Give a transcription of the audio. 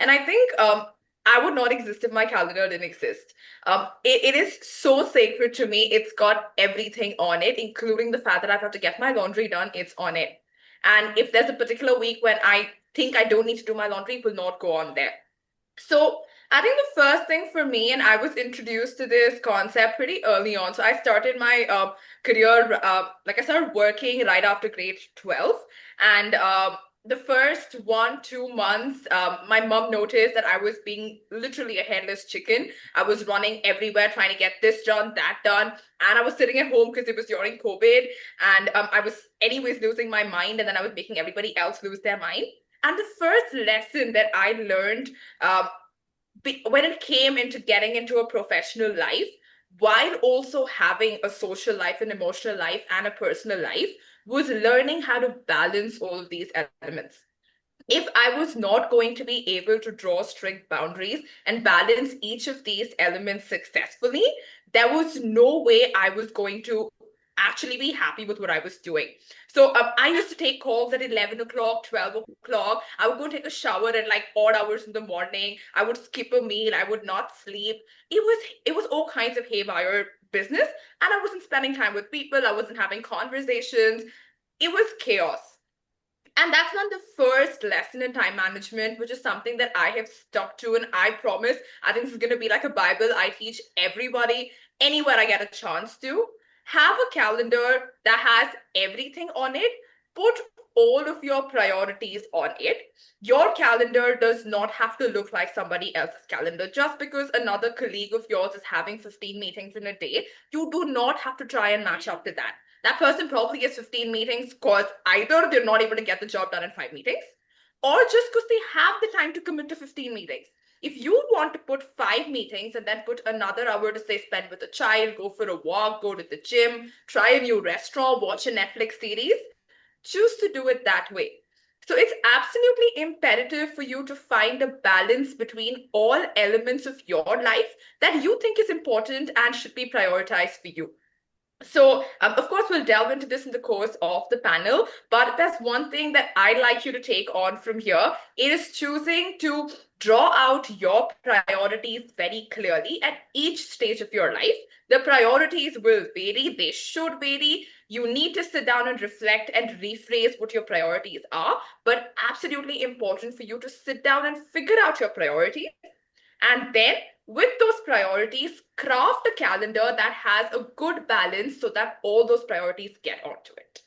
And I think I would not exist if my calendar didn't exist. It is so sacred to me. It's got everything on it, including the fact that I have to get my laundry done. It's on it. And if there's a particular week when I think I don't need to do my laundry, it will not go on there. So I think the first thing for me, and I was introduced to this concept pretty early on. So I started my career, like I started working right after grade 12. And the first 1, 2 months, my mom noticed that I was being literally a headless chicken. I was running everywhere trying to get this done, that done. And I was sitting at home because it was during COVID. And I was, anyways, losing my mind. And then I was making everybody else lose their mind. And the first lesson that I learned um, when it came into getting into a professional life, while also having a social life, an emotional life, and a personal life, was learning how to balance all of these elements. If I was not going to be able to draw strict boundaries and balance each of these elements successfully, there was no way I was going to actually be happy with what I was doing. So I used to take calls at 11 o'clock, 12 o'clock. I would go take a shower at like odd hours in the morning. I would skip a meal. I would not sleep. It was all kinds of haywire business. And I wasn't spending time with people. I wasn't having conversations. It was chaos. And that's not the first lesson in time management, which is something that I have stuck to. And I promise, I think this is going to be like a Bible I teach everybody anywhere I get a chance to. Have a calendar that has everything on it. Put all of your priorities on it. Your calendar does not have to look like somebody else's calendar. Just because another colleague of yours is having 15 meetings in a day, you do not have to try and match up to that. That person probably gets 15 meetings because either they're not able to get the job done in 5 meetings, or just because they have the time to commit to 15 meetings. If you want to put 5 meetings and then put another hour to say spend with a child, go for a walk, go to the gym, try a new restaurant, watch a Netflix series, choose to do it that way. So it's absolutely imperative for you to find a balance between all elements of your life that you think is important and should be prioritized for you. So, of course, we'll delve into this in the course of the panel. But there's one thing that I'd like you to take on from here. It is choosing to draw out your priorities very clearly at each stage of your life. The priorities will vary, they should vary. You need to sit down and reflect and rephrase what your priorities are. But absolutely important for you to sit down and figure out your priorities and then, with those priorities, craft a calendar that has a good balance so that all those priorities get onto it.